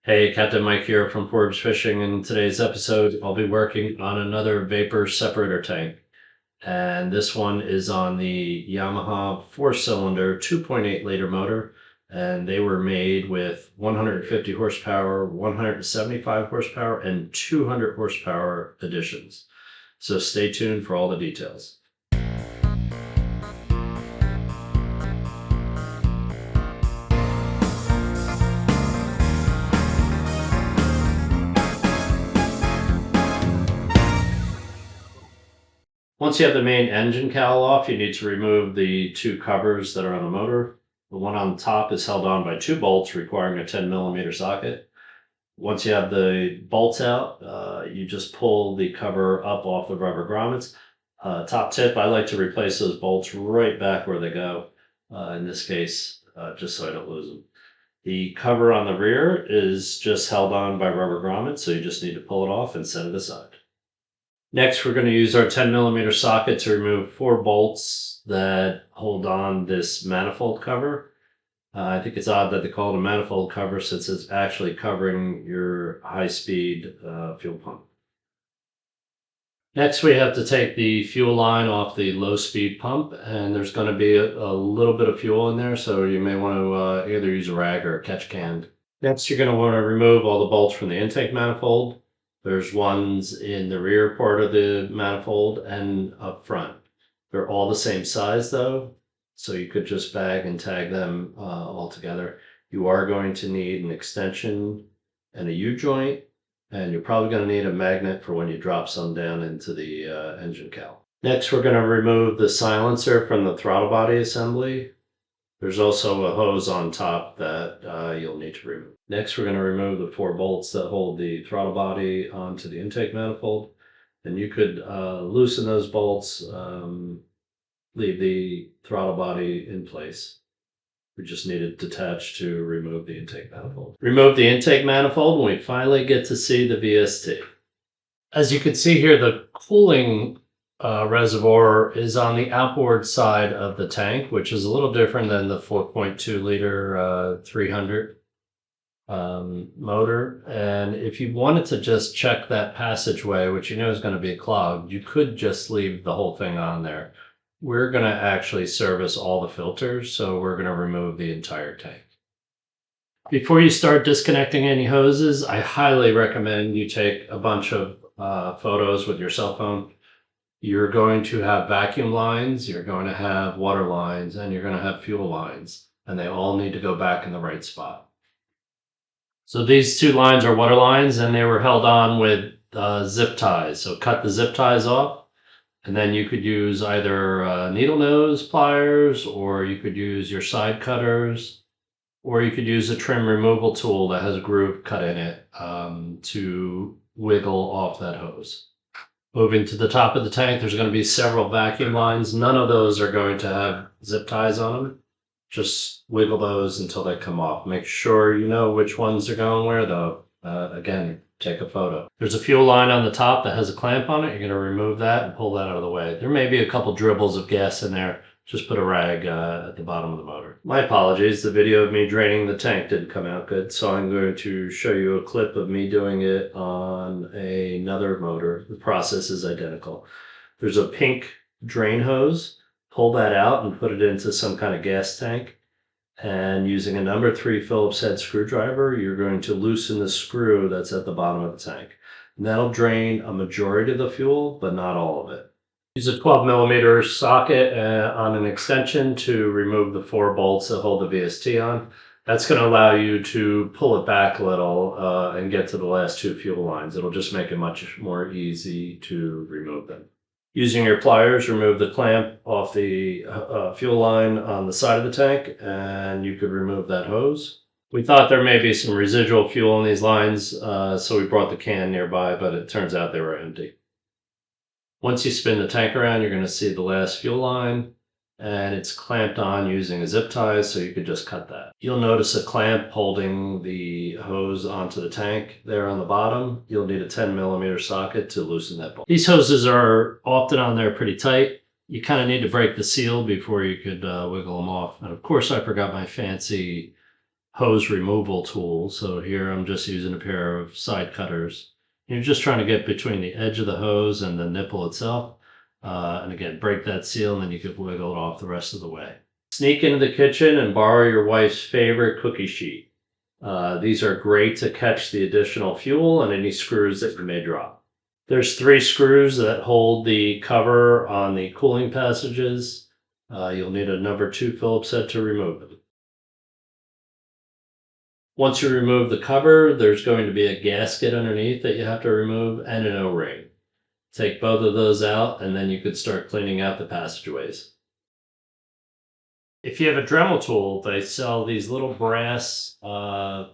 Hey, Captain Mike here from Forbes Fishing. In today's episode, I'll be working on another Vapor Separator Tank. And this one is on the Yamaha 4-cylinder 2.8 liter motor. And they were made with 150 horsepower, 175 horsepower, and 200 horsepower additions. So stay tuned for all the details. Once you have the main engine cowl off, you need to remove the two covers that are on the motor. The one on top is held on by two bolts requiring a 10mm socket. Once you have the bolts out, you just pull the cover up off the rubber grommets. Top tip, I like to replace those bolts right back where they go, in this case, just so I don't lose them. The cover on the rear is just held on by rubber grommets, so you just need to pull it off and set it aside. Next, we're going to use our 10mm socket to remove four bolts that hold on this manifold cover. I think it's odd that they call it a manifold cover since it's actually covering your high-speed fuel pump. Next, we have to take the fuel line off the low-speed pump, and there's going to be a little bit of fuel in there, so you may want to either use a rag or a catch can. Next, you're going to want to remove all the bolts from the intake manifold. There's ones in the rear part of the manifold and up front. They're all the same size though, so you could just bag and tag them all together. You are going to need an extension and a U-joint, and you're probably going to need a magnet for when you drop some down into the engine cowl. Next, we're going to remove the silencer from the throttle body assembly. There's also a hose on top that you'll need to remove. Next, we're going to remove the four bolts that hold the throttle body onto the intake manifold. And you could loosen those bolts, leave the throttle body in place. We just need it detached to remove the intake manifold. Remove the intake manifold and we finally get to see the VST. As you can see here, the cooling reservoir is on the outboard side of the tank, which is a little different than the 4.2 liter 300 motor. And if you wanted to just check that passageway, which you know is going to be clogged, you could just leave the whole thing on there. We're going to actually service all the filters, so we're going to remove the entire tank. Before you start disconnecting any hoses, I highly recommend you take a bunch of photos with your cell phone. You're going to have vacuum lines, you're going to have water lines, and you're going to have fuel lines, and they all need to go back in the right spot. So these two lines are water lines, and they were held on with zip ties. So cut the zip ties off, and then you could use either needle nose pliers, or you could use your side cutters, or you could use a trim removal tool that has a groove cut in it to wiggle off that hose. Moving to the top of the tank, there's going to be several vacuum lines. None of those are going to have zip ties on them. Just wiggle those until they come off. Make sure you know which ones are going where though. Again, take a photo. There's a fuel line on the top that has a clamp on it. You're going to remove that and pull that out of the way. There may be a couple dribbles of gas in there. Just put a rag at the bottom of the motor. My apologies, the video of me draining the tank didn't come out good, so I'm going to show you a clip of me doing it on another motor. The process is identical. There's a pink drain hose. Pull that out and put it into some kind of gas tank. And using a number 3 Phillips head screwdriver, you're going to loosen the screw that's at the bottom of the tank. And that'll drain a majority of the fuel, but not all of it. Use a 12mm socket on an extension to remove the 4 bolts that hold the VST on. That's going to allow you to pull it back a little and get to the last 2 fuel lines. It'll just make it much more easy to remove them. Using your pliers, remove the clamp off the fuel line on the side of the tank, and you could remove that hose. We thought there may be some residual fuel in these lines, so we brought the can nearby, but it turns out they were empty. Once you spin the tank around, you're going to see the last fuel line, and it's clamped on using a zip tie, so you could just cut that. You'll notice a clamp holding the hose onto the tank there on the bottom. You'll need a 10mm socket to loosen that bolt. These hoses are often on there pretty tight. You kind of need to break the seal before you could wiggle them off. And of course, I forgot my fancy hose removal tool. So here I'm just using a pair of side cutters. You're just trying to get between the edge of the hose and the nipple itself. And again, break that seal and then you can wiggle it off the rest of the way. Sneak into the kitchen and borrow your wife's favorite cookie sheet. These are great to catch the additional fuel and any screws that you may drop. There's 3 screws that hold the cover on the cooling passages. You'll need a number 2 Phillips head to remove them. Once you remove the cover, there's going to be a gasket underneath that you have to remove and an O-ring. Take both of those out and then you could start cleaning out the passageways. If you have a Dremel tool, they sell these little brass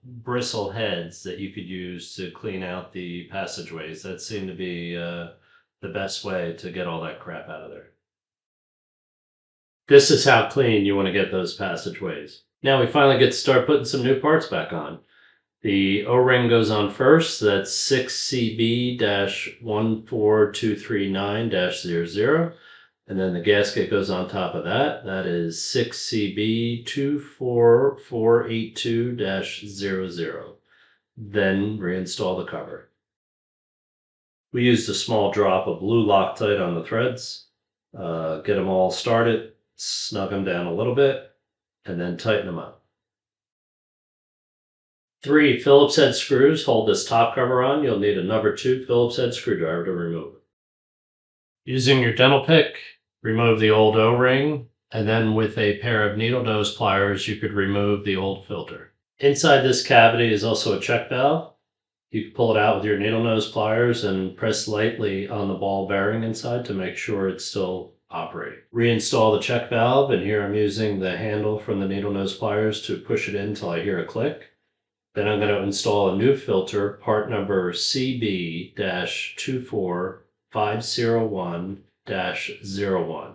bristle heads that you could use to clean out the passageways. That seemed to be the best way to get all that crap out of there. This is how clean you want to get those passageways. Now we finally get to start putting some new parts back on. The O-ring goes on first. That's 6CB-14239-00. And then the gasket goes on top of that. That is 6CB24482-00. Then reinstall the cover. We used a small drop of blue Loctite on the threads. Get them all started, snug them down a little bit, and then tighten them up. 3 Phillips head screws hold this top cover on. You'll need a number 2 Phillips head screwdriver to remove it. Using your dental pick, remove the old O-ring, and then with a pair of needle nose pliers, you could remove the old filter. Inside this cavity is also a check valve. You can pull it out with your needle nose pliers and press lightly on the ball bearing inside to make sure it's still operating. Reinstall the check valve, and here I'm using the handle from the needle nose pliers to push it in until I hear a click. Then I'm going to install a new filter, part number CB-24501-01.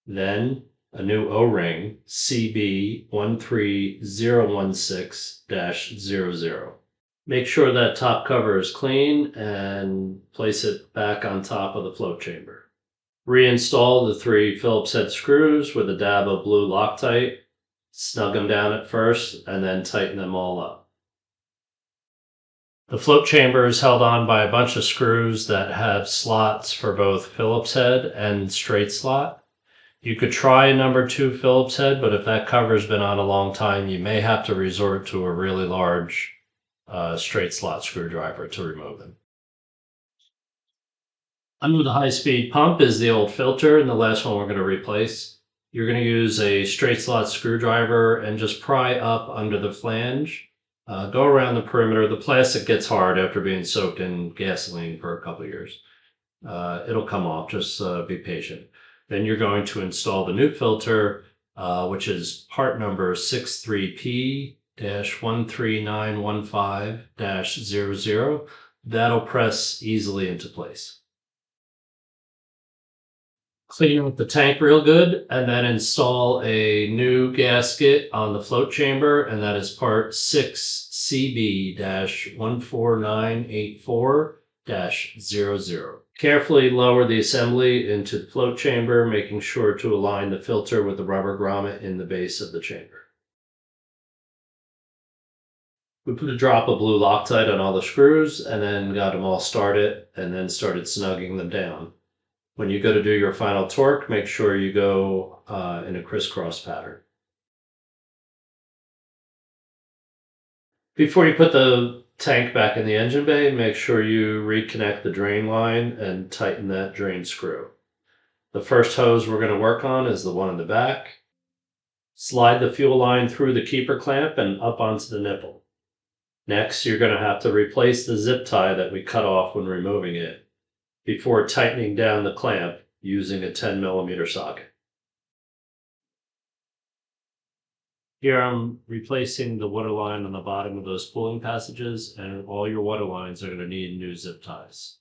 Then a new O-ring, CB13016-00. Make sure that top cover is clean and place it back on top of the float chamber. Reinstall the 3 Phillips head screws with a dab of blue Loctite. Snug them down at first and then tighten them all up. The float chamber is held on by a bunch of screws that have slots for both Phillips head and straight slot. You could try a number 2 Phillips head, but if that cover's been on a long time, you may have to resort to a really large straight slot screwdriver to remove them. Under the high-speed pump is the old filter, and the last one we're going to replace. You're going to use a straight slot screwdriver and just pry up under the flange. Go around the perimeter. The plastic gets hard after being soaked in gasoline for a couple of years. It'll come off, just be patient. Then you're going to install the new filter, which is part number 63P-13915-00. That'll press easily into place. Clean up the tank real good and then install a new gasket on the float chamber, and that is part 6CB-14984-00. Carefully lower the assembly into the float chamber, making sure to align the filter with the rubber grommet in the base of the chamber. We put a drop of blue Loctite on all the screws and then got them all started and then started snugging them down. When you go to do your final torque, make sure you go in a crisscross pattern. Before you put the tank back in the engine bay, make sure you reconnect the drain line and tighten that drain screw. The first hose we're going to work on is the one in the back. Slide the fuel line through the keeper clamp and up onto the nipple. Next, you're going to have to replace the zip tie that we cut off when removing it before tightening down the clamp using a 10mm socket. Here I'm replacing the water line on the bottom of those cooling passages, and all your water lines are going to need new zip ties.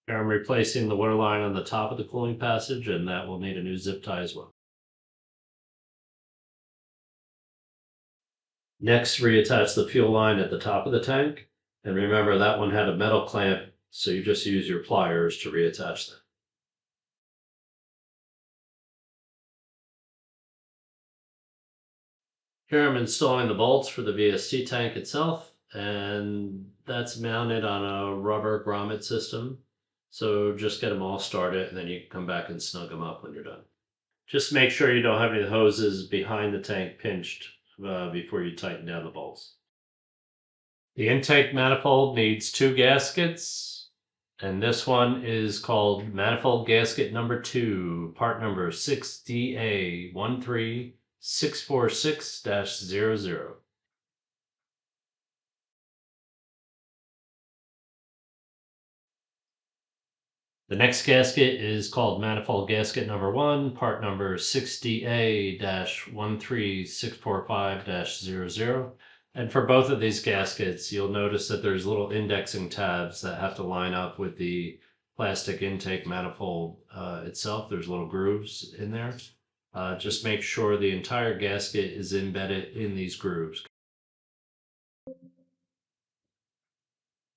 Here I'm replacing the water line on the top of the cooling passage, and that will need a new zip tie as well. Next, reattach the fuel line at the top of the tank. And remember, that one had a metal clamp, so you just use your pliers to reattach them. Here I'm installing the bolts for the VST tank itself, and that's mounted on a rubber grommet system. So just get them all started, and then you can come back and snug them up when you're done. Just make sure you don't have any hoses behind the tank pinched before you tighten down the bolts. The intake manifold needs 2 gaskets, and this one is called manifold gasket number 2, part number 6DA13646-00. The next gasket is called manifold gasket number 1, part number 6DA-13645-00. And for both of these gaskets, you'll notice that there's little indexing tabs that have to line up with the plastic intake manifold itself. There's little grooves in there. Just make sure the entire gasket is embedded in these grooves.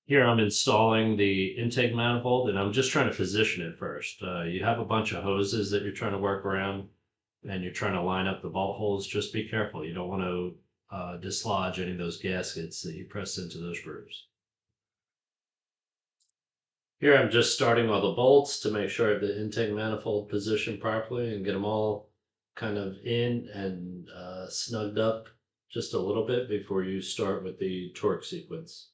Here I'm installing the intake manifold, and I'm just trying to position it first. You have a bunch of hoses that you're trying to work around, and you're trying to line up the bolt holes. Just be careful. You don't want to dislodge any of those gaskets that you press into those grooves. Here I'm just starting all the bolts to make sure I have the intake manifold positioned properly and get them all kind of in and snugged up just a little bit before you start with the torque sequence.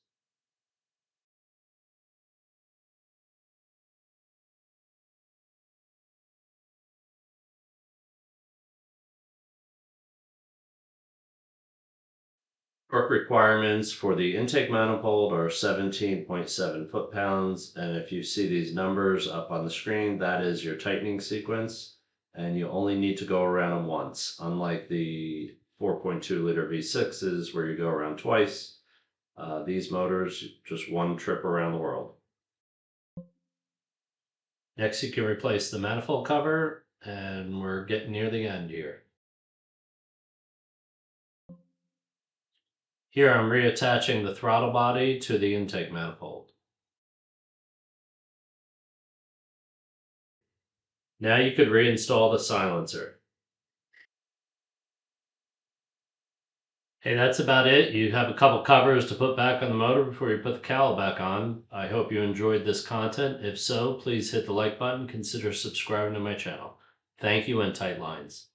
Torque requirements for the intake manifold are 17.7 foot-pounds, and if you see these numbers up on the screen, that is your tightening sequence, and you only need to go around them once, unlike the 4.2 liter V6s where you go around twice. These motors, just one trip around the world. Next, you can replace the manifold cover, and we're getting near the end here. Here I'm reattaching the throttle body to the intake manifold. Now you could reinstall the silencer. Hey, that's about it. You have a couple covers to put back on the motor before you put the cowl back on. I hope you enjoyed this content. If so, please hit the like button. Consider subscribing to my channel. Thank you, and tight lines.